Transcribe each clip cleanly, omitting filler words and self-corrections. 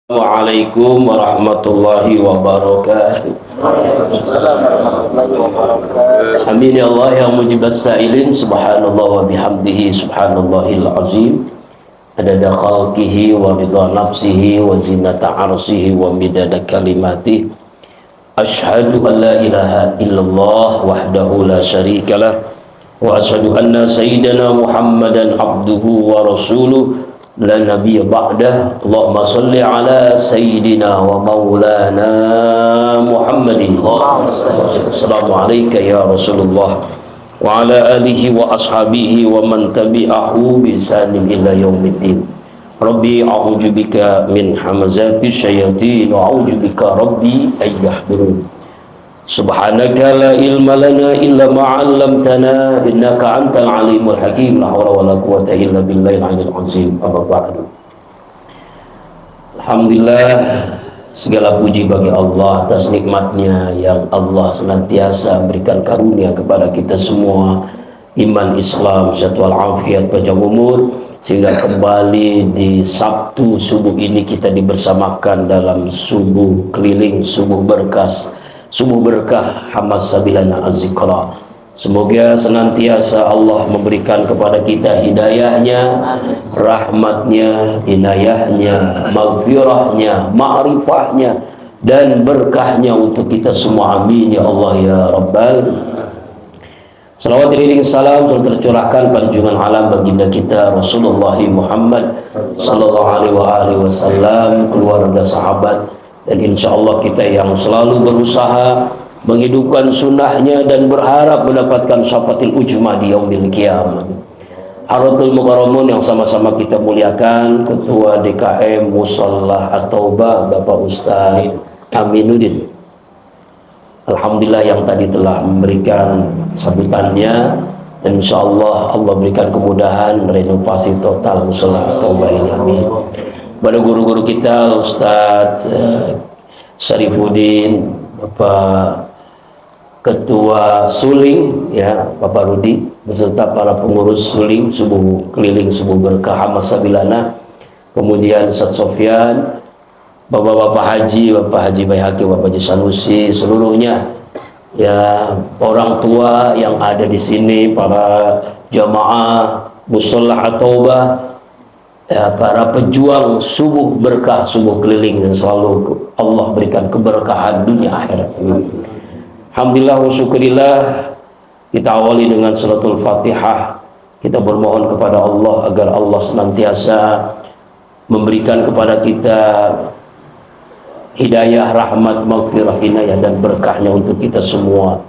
Assalamualaikum warahmatullahi wabarakatuh. Amin ya Allah ya mujibas sa'ilin, subhanallah wa bihamdihi subhanallahil azim, adada khalqihi wa ridha nafsihi wa zinata arsihi wa midada kalimatihi. Asyhadu an la ilaha illallah wahdahu la syarikalah wa asyhadu anna sayyidana Muhammadan abduhu wa rasuluh la nabiyya ba'dah. Allahumma salli ala sayyidina wa maulana Muhammadin. Assalamu alayka ya Rasulullah wa ala alihi wa ashabihi wa man tabi'ahu bi ihsanin ila yaumiddin. Rabbi a'udzu bika min hamazati syayatin wa a'udzu bika rabbi ay yahdurun. Subhanaka la ilma lana illa ma 'allamtana innaka antal alimul hakim. La haula wala quwwata illa billahil aliyyil azim. Amma ba'du. Alhamdulillah, segala puji bagi Allah atas nikmatnya yang Allah senantiasa berikan karunia kepada kita semua, iman, Islam, sehat walafiat, panjang umur, sehingga kembali di Sabtu subuh ini kita dibersamakan dalam subuh keliling, subuh berkas, subuh berkah Hamas Sabilana Az-Zikra. Semoga senantiasa Allah memberikan kepada kita hidayahnya, rahmatnya, inayahnya, maghfirahnya, ma'rifahnya, dan berkahnya untuk kita semua. Amin ya Allah ya Rabbal. Salawat iring salam selalu tercurahkan pada junjungan alam baginda kita Rasulullah Muhammad sallallahu alaihi wasallam, keluarga, sahabat, dan insya Allah kita yang selalu berusaha menghidupkan sunnahnya dan berharap mendapatkan syafaatil ujma di yaumil qiyamah. Haratul Mukarramun yang sama-sama kita muliakan, Ketua DKM Musholah At-Taubah Bapak Ustaz Aminuddin, alhamdulillah yang tadi telah memberikan sambutannya, dan insya Allah Allah berikan kemudahan renovasi total Musholah At-Taubah ini. Amin. Pada guru-guru kita Ustadz Syarifuddin, Bapak Ketua Suling ya, Bapak Rudi, beserta para pengurus Suling subuh keliling subuh berkah Hamas Sabilana, kemudian Ustadz Sofyan, Bapak-bapak haji, Bapak Haji Baihaqi, Bapak Haji Sanusi, seluruhnya ya, orang tua yang ada di sini, para jamaah Musholah At-Taubah, ya, para pejuang subuh berkah, subuh keliling, dan selalu Allah berikan keberkahan dunia akhirat. Alhamdulillah wa syukurillah. Kita awali dengan suratul Fatihah. Kita bermohon kepada Allah agar Allah senantiasa memberikan kepada kita hidayah, rahmat, maghfirah, inayah, dan berkahnya untuk kita semua.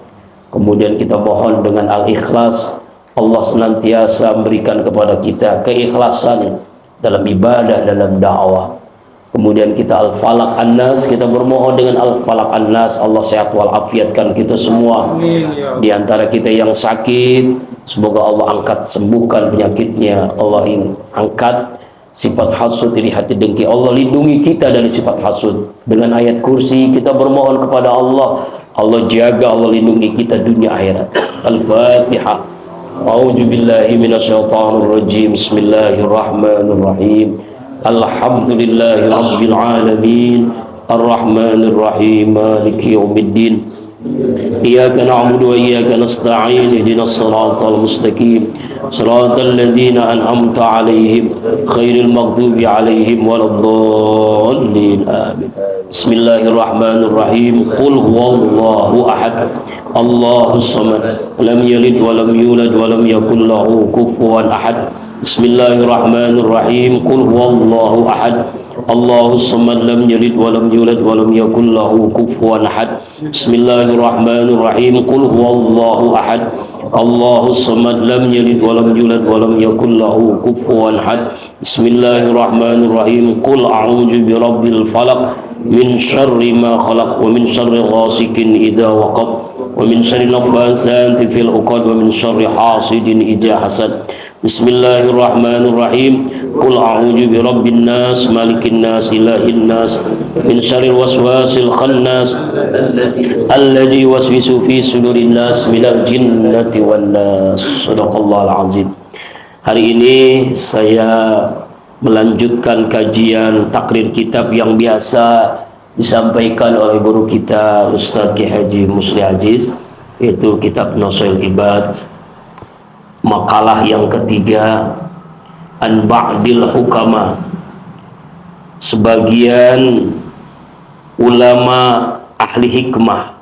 Kemudian kita mohon dengan al-ikhlas, Allah senantiasa memberikan kepada kita keikhlasan dalam ibadah, dalam dakwah. Kemudian kita al-falaq an-nas, kita bermohon dengan al-falaq an-nas, Allah sehat walafiatkan kita semua. Di antara kita yang sakit, semoga Allah angkat, sembuhkan penyakitnya. Allah angkat sifat hasud dari hati dengki. Allah lindungi kita dari sifat hasud. Dengan ayat kursi kita bermohon kepada Allah, Allah jaga, Allah lindungi kita dunia akhirat. Al-Fatihah. A'udzu billahi minasyaitonir rajim. Bismillahirrahmanirrahim. Alhamdulillahi rabbil alamin. Ar-Rahmanir Rahim. Maliki yaumiddin. Iyyaka na'budu wa iyyaka nasta'in. Ihdinas siratal mustaqim. Siratal ladzina an'amta 'alaihim ghairil maghdubi 'alaihim waladdallin. Amin. Bismillahirrahmanirrahim. Qul huwallahu ahad. Allahus samad. Lam yalid wa lam yulad wa lam yakul lahu kufuwan ahad. Bismillahirrahmanirrahim. Qul huwallahu ahad. Allahus samad. Lam yalid wa lam yulad wa lam yakul lahu kufuwan ahad. Bismillahirrahmanirrahim. Qul huwallahu ahad. Allahus samad. Lam yalid wa lam yulad wa lam yakul lahu kufuwan ahad. Bismillahirrahmanirrahim. Qul a'udzu birabbil falaq min syarri ma khalaq wa min syarri ghasikin idza waqab wa min syarri nafasati fil 'uqad wa min syarri hasidin idza hasad. Bismillahirrahmanirrahim. Qul a'udzu birabbin nas, malikin nas, ilahin nas, min syarril waswasil khannas alladzi yuwaswisu fi sudurin nas minal jinnati wan nas. Shadaqallahul azim. Hari ini saya melanjutkan kajian takrir kitab yang biasa disampaikan oleh guru kita Ustaz Ki Haji Musli Aziz, yaitu kitab Nasail Ibad. Makalah yang ketiga, An Ba'dil Hukama, sebagian ulama ahli hikmah,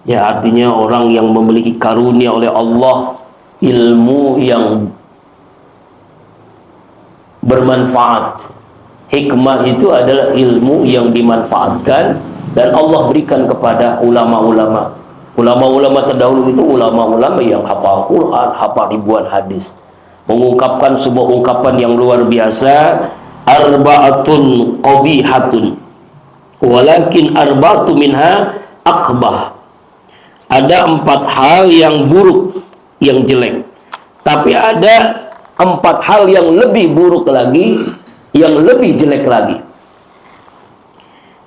ya artinya orang yang memiliki karunia oleh Allah ilmu yang bermanfaat. Hikmah itu adalah ilmu yang dimanfaatkan dan Allah berikan kepada ulama-ulama. Ulama-ulama terdahulu itu ulama-ulama yang hafal Quran, hafal ribuan hadis, mengungkapkan sebuah ungkapan yang luar biasa, arba'atun qabihatun walakin arba'atu minha aqbah. Ada 4 hal yang buruk, yang jelek, tapi ada 4 hal yang lebih buruk lagi, yang lebih jelek lagi.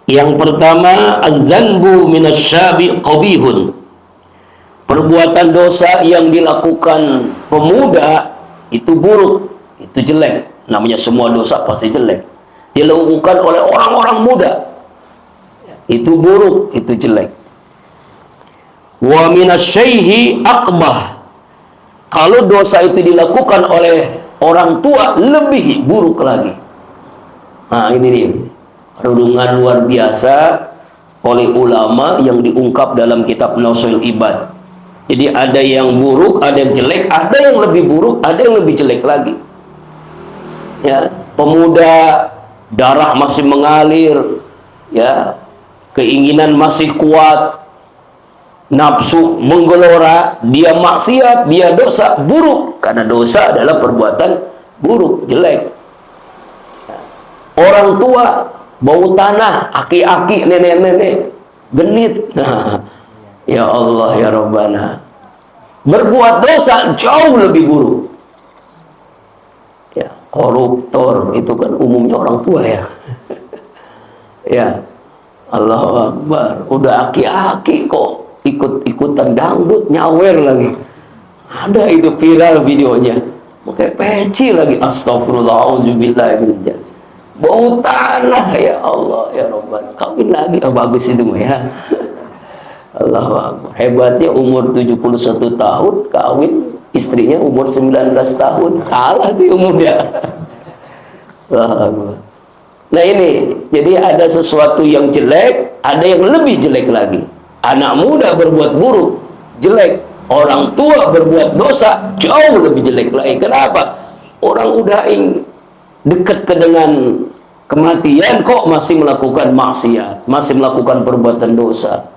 Yang pertama, az-zanbu minasyabi qabihun. Perbuatan dosa yang dilakukan pemuda itu buruk, itu jelek. Namanya semua dosa pasti jelek. Dilakukan oleh orang-orang muda, itu buruk, itu jelek. Wa minasyaihi aqbah. Kalau dosa itu dilakukan oleh orang tua, lebih buruk lagi. Nah, ini nih renungan luar biasa oleh ulama yang diungkap dalam kitab Nasail Ibad. Jadi ada yang buruk, ada yang jelek, ada yang lebih buruk, ada yang lebih jelek lagi. Ya, pemuda darah masih mengalir, ya, keinginan masih kuat, nafsu menggelora, dia maksiat, dia dosa, buruk. Karena dosa adalah perbuatan buruk, jelek. Orang tua bau tanah, aki-aki, nenek-nenek genit. Nah, ya Allah ya Rabbana, berbuat dosa jauh lebih buruk. Ya, koruptor itu kan umumnya orang tua ya. Ya, Allahu Akbar, udah aki-aki kok ikut-ikutan dangdut, nyawer lagi. Ada itu viral videonya, pakai peci lagi. Astagfirullah, auzubillah min dzalik. Bau tanah, ya Allah ya Rabbana. Kawin lagi, oh, bagus itu mah ya. Allahu Akbar. Hebatnya umur 71 tahun kawin, istrinya umur 19 tahun, kalah di umurnya. Allahu Akbar. Nah ini, jadi ada sesuatu yang jelek, ada yang lebih jelek lagi. Anak muda berbuat buruk, jelek. Orang tua berbuat dosa, jauh lebih jelek lagi. Kenapa? Orang udah dekat dengan kematian kok masih melakukan maksiat, masih melakukan perbuatan dosa.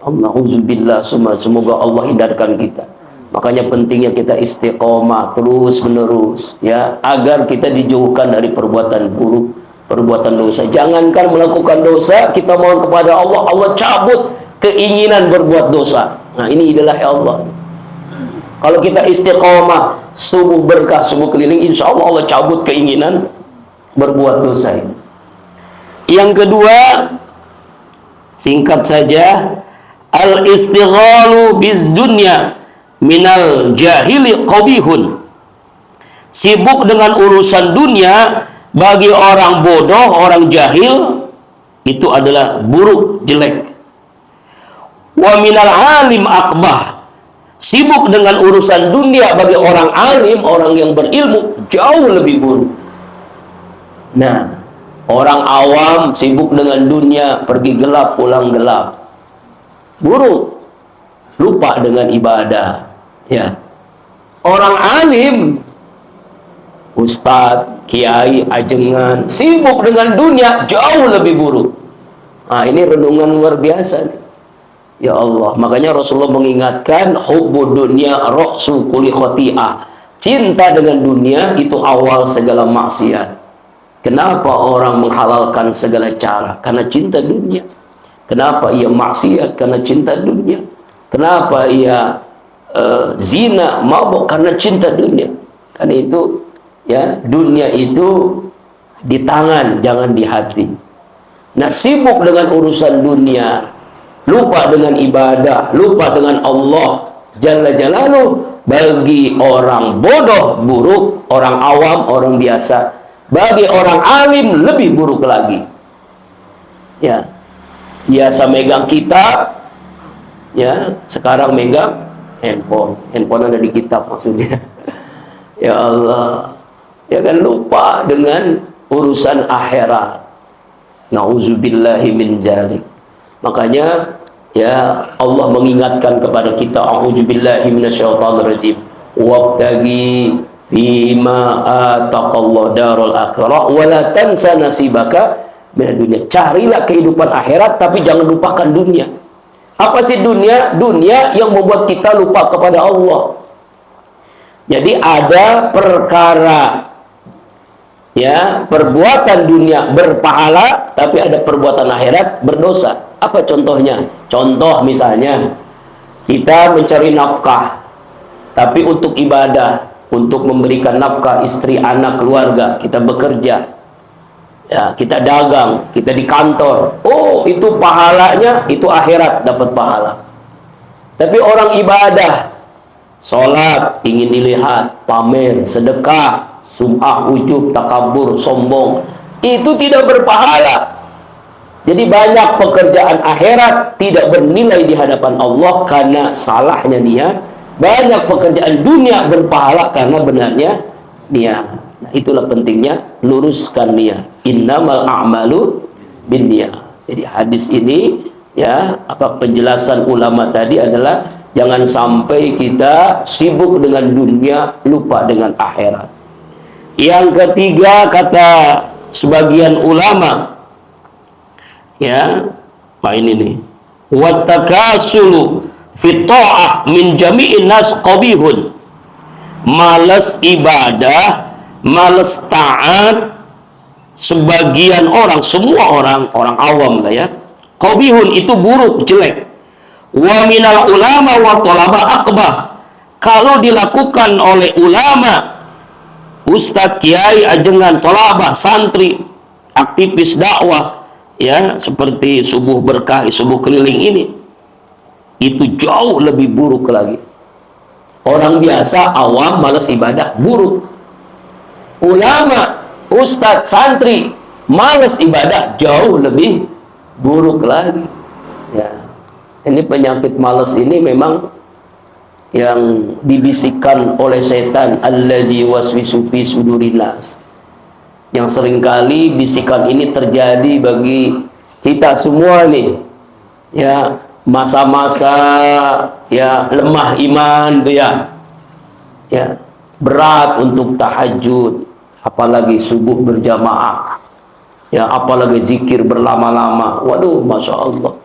Alhamdulillah, semoga Allah hindarkan kita. Makanya pentingnya kita istiqomah terus menerus, ya, agar kita dijauhkan dari perbuatan buruk, perbuatan dosa. Jangankan melakukan dosa, kita mohon kepada Allah, Allah cabut keinginan berbuat dosa. Nah ini adalah Allah. Kalau kita istiqomah, subuh berkah, subuh keliling, insya Allah Allah cabut keinginan berbuat dosa itu. Yang kedua, singkat saja, al-istighalu biz dunya minal jahili qabihun. Sibuk dengan urusan dunia bagi orang bodoh, orang jahil, itu adalah buruk, jelek. Wa minal alim akbah. Sibuk dengan urusan dunia bagi orang alim, orang yang berilmu, jauh lebih buruk. Nah, orang awam sibuk dengan dunia, pergi gelap, pulang gelap, buruk, lupa dengan ibadah. Ya, orang alim, ustadz, kiai, ajengan, sibuk dengan dunia, jauh lebih buruk. Nah, ini renungan luar biasa nih. Ya Allah, makanya Rasulullah mengingatkan hubbud dunya ra'su kulli khati'ah. Cinta dengan dunia itu awal segala maksiat. Kenapa orang menghalalkan segala cara? Karena cinta dunia. Kenapa ia maksiat? Karena cinta dunia. Kenapa ia zina, mabuk? Karena cinta dunia. Karena itu, ya, dunia itu di tangan, jangan di hati. Nah, sibuk dengan urusan dunia, lupa dengan ibadah, lupa dengan Allah Jalla Jalaluh, bagi orang bodoh buruk, orang awam, orang biasa Bagi orang alim lebih buruk lagi. Ya, biasa megang kitab, ya, sekarang megang handphone ada di kitab maksudnya. Ya Allah, ya kan, lupa dengan urusan akhirat. Nauzubillahi min dzalik. Makanya ya Allah mengingatkan kepada kita, a'udzubillahi minasyaitonirrajim, wabtagi fima ataqallahu darul akhirah wa la tansa nasibaka minad dunya. Carilah kehidupan akhirat tapi jangan lupakan dunia. Apa sih dunia? Dunia yang membuat kita lupa kepada Allah. Jadi ada perkara, ya, perbuatan dunia berpahala, tapi ada perbuatan akhirat berdosa. Apa contohnya? Contoh misalnya kita mencari nafkah, tapi untuk ibadah, untuk memberikan nafkah istri, anak, keluarga, kita bekerja, ya, kita dagang, kita di kantor. Oh, itu pahalanya, itu akhirat dapat pahala. Tapi orang ibadah, sholat ingin dilihat, pamer, sedekah, sum'ah, ujub, takabur, sombong, itu tidak berpahala. Jadi banyak pekerjaan akhirat tidak bernilai di hadapan Allah karena salahnya niat. Banyak pekerjaan dunia berpahala karena benarnya niat. Nah, itulah pentingnya luruskan niat. Innamal a'malu binniyat. Jadi hadis ini, ya, apa penjelasan ulama tadi adalah jangan sampai kita sibuk dengan dunia, lupa dengan akhirat. Yang ketiga, kata sebagian ulama, ya, apa ini nih? Wattakasulu fi ta'ah min jami'in nas qabihun. Malas ibadah, malas taat sebagian orang, semua orang awam lah ya. Qabihun itu buruk, jelek. Wa minal ulama wa talaba akbah. Kalau dilakukan oleh ulama, ustadz, kiai, ajengan, tolabah, santri, aktivis dakwah, ya, seperti subuh berkah, subuh keliling ini, itu jauh lebih buruk lagi. Orang biasa awam malas ibadah, buruk. Ulama, ustadz, santri malas ibadah, jauh lebih buruk lagi. Ya, ini penyakit malas ini memang yang dibisikkan oleh setan, allazi waswisu fi sudurin nas. Yang seringkali bisikan ini terjadi bagi kita semua nih, ya, masa-masa ya lemah iman tuh ya, ya, berat untuk tahajud, apalagi subuh berjamaah, ya, apalagi zikir berlama-lama. Waduh, masya Allah.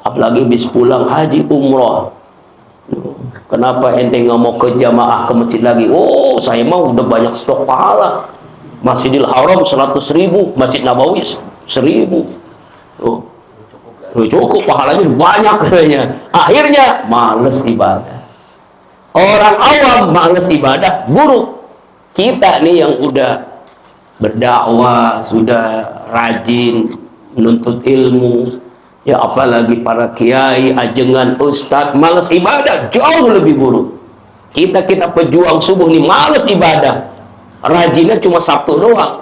Apalagi habis pulang haji umroh, kenapa ente nggak mau ke jamaah ke masjid lagi? Oh, saya mau udah banyak stok pahala. Masjidil Haram 100.000, Masjid Nabawi 1.000. Oh, cukup pahalanya banyak katanya. Akhirnya males ibadah. Orang awam males ibadah, buruk. Kita nih yang udah berdakwah, sudah rajin menuntut ilmu, ya, apalagi para kiai, ajengan, ustadz, malas ibadah, jauh lebih buruk. Kita pejuang subuh nih malas ibadah, rajinnya cuma Sabtu doang,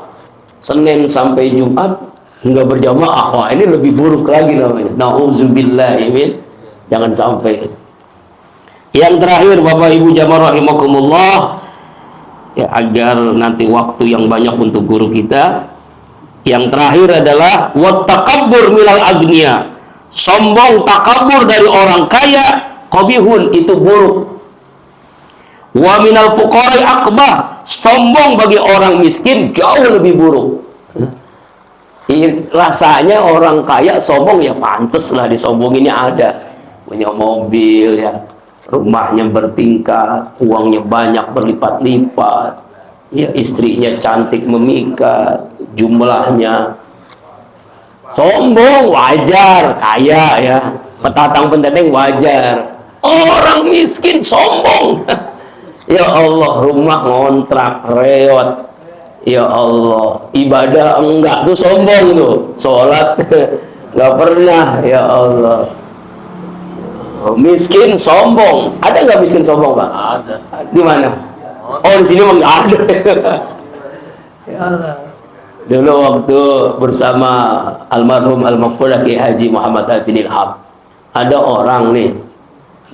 Senin sampai Jumat nggak berjamaah. Wah, ini lebih buruk lagi namanya. Nauzubillahi min, jangan sampai. Yang terakhir, Bapak Ibu jamaah rahimakumullah, ya, agar nanti waktu yang banyak untuk guru kita. Yang terakhir adalah wattakabbur milal agniya. Sombong, takabur dari orang kaya, qabihun, itu buruk. Wa minal fuqara akbah. Sombong bagi orang miskin jauh lebih buruk. Rasanya orang kaya sombong, ya pantes lah disombonginnya, ada punya mobil, ya, rumahnya bertingkat, uangnya banyak berlipat-lipat, ya, istrinya cantik memikat, jumlahnya. Sombong wajar, kaya, ya, petatang penteteng wajar. Orang miskin sombong. Ya Allah, rumah ngontrak, reot. Ya Allah, ibadah enggak tuh sombong tuh. Sholat nggak pernah, ya Allah. Miskin sombong. Ada nggak miskin sombong, Pak? Ada. Di mana? Oh, di sini mah nggak ada. Ya Allah. Dulu waktu bersama almarhum al-Maghfurah Kiai Haji Muhammad Al-Bin Ilham, ada orang nih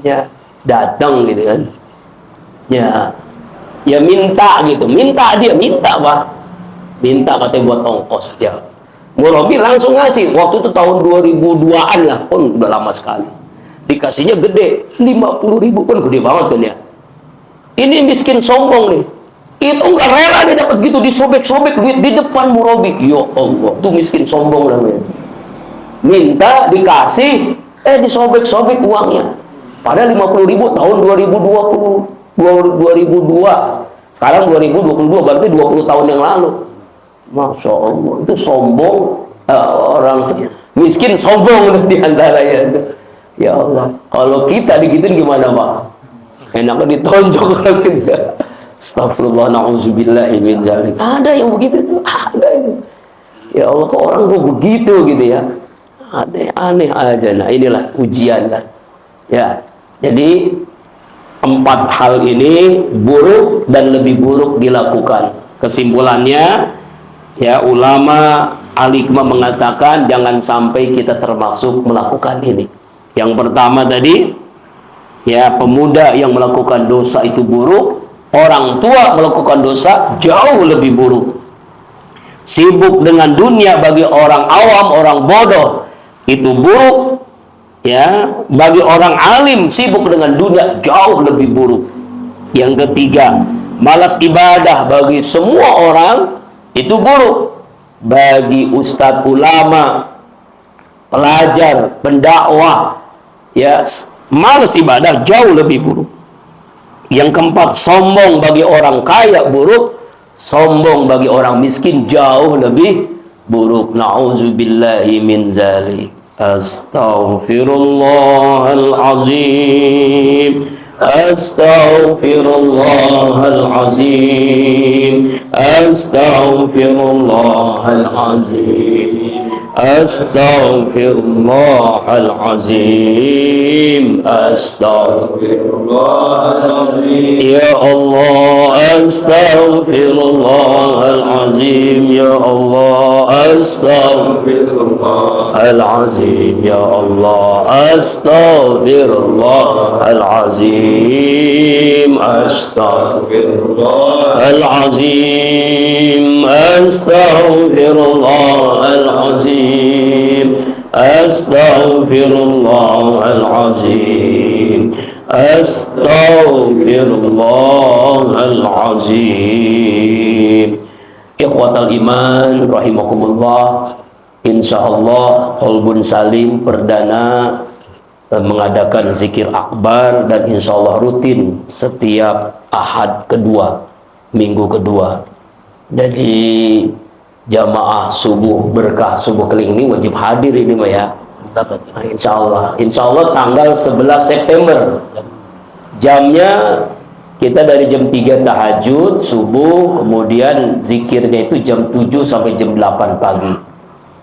ya datang gitu kan, ya minta gitu, minta Pak, minta katanya buat ongkos ya. Murabi langsung ngasih, waktu itu tahun 2002-an lah, pun udah lama sekali. Dikasihnya gede, 50.000, kan gede banget kan ya. Ini miskin sombong nih, itu nggak rela dia dapat gitu, disobek-sobek duit di depan Murabi. Ya Allah, itu miskin sombong namanya. Minta dikasih, disobek-sobek uangnya. Padahal 50.000 tahun 2002, sekarang 2022, berarti 20 tahun yang lalu. Masya Allah, itu sombong, orang miskin sombong diantaranya. Ya Allah, kalau kita digituin gimana Pak? Enaknya ditonjok orang gitu. Astagfirullah, na'udzubillahi min dzalik. Ada yang begitu tuh, ada itu. Ya Allah, kok orang kok begitu gitu ya? Aneh aja. Nah, inilah ujian lah. Ya, jadi 4 hal ini buruk dan lebih buruk dilakukan. Kesimpulannya, ya, ulama al-hikmah mengatakan jangan sampai kita termasuk melakukan ini. Yang pertama tadi, ya, pemuda yang melakukan dosa itu buruk, orang tua melakukan dosa jauh lebih buruk. Sibuk dengan dunia bagi orang awam, orang bodoh itu buruk, ya. Bagi orang alim sibuk dengan dunia jauh lebih buruk. Yang ketiga, malas ibadah bagi semua orang itu buruk. Bagi ustadz, ulama, pelajar, pendakwah, ya, malas ibadah jauh lebih buruk. Yang keempat, sombong bagi orang kaya buruk, sombong bagi orang miskin jauh lebih buruk. Na'udzubillahi min dzalik. Astaghfirullahalazim. Astaghfirullahalazim. Astaghfirullahalazim. Astaghfirullahalazim. Astaghfirullahalazim. Ya Allah, astaghfirullahalazim. Ya Allah, astaghfirullahalazim. Ya Allah, astaghfirullahalazim. Astaghfirullahalazim. Astaghfirullahalazim. Astaghfirullahalazim. Astaghfirullahalazim. Ikhwatal iman rahimakumullah, insyaallah Qalbun Salim perdana mengadakan zikir akbar dan insyaallah rutin setiap Ahad kedua, minggu kedua. Jadi jamaah subuh berkah subuh keling ini wajib hadir ini Mbak ya. Nah, insyaallah tanggal 11 September. Jamnya kita dari jam 3 tahajud subuh, kemudian zikirnya itu jam 7 sampai jam 8 pagi.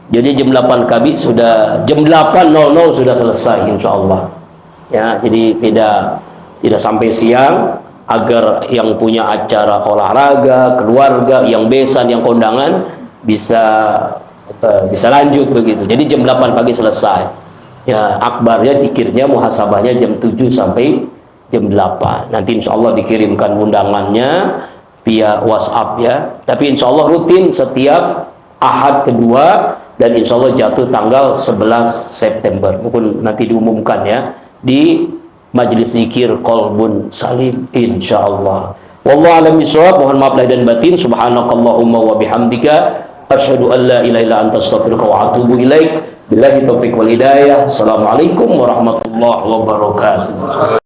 Jadi jam 8 kami sudah, jam 8.00 sudah selesai insyaallah. Ya, jadi tidak sampai siang, agar yang punya acara olahraga, keluarga, yang besan, yang kondangan bisa lanjut begitu. Jadi jam 8 pagi selesai. Ya, akbarnya, zikirnya, muhasabahnya jam 7 sampai jam 8. Nanti insyaallah dikirimkan undangannya via WhatsApp ya. Tapi insyaallah rutin setiap Ahad kedua dan insyaallah jatuh tanggal 11 September. Mungkin nanti diumumkan ya di Majelis Zikir Qalbun Salim insyaallah. Wallahu a'lam bishawab. Mohon maaf lahir dan batin. Subhanakallahumma wa bihamdika asyhadu an la ilaha illa anta astaghfiruka wa atubu ilaik. Billahi taufiq wal hidayah. Assalamualaikum warahmatullahi wabarakatuh.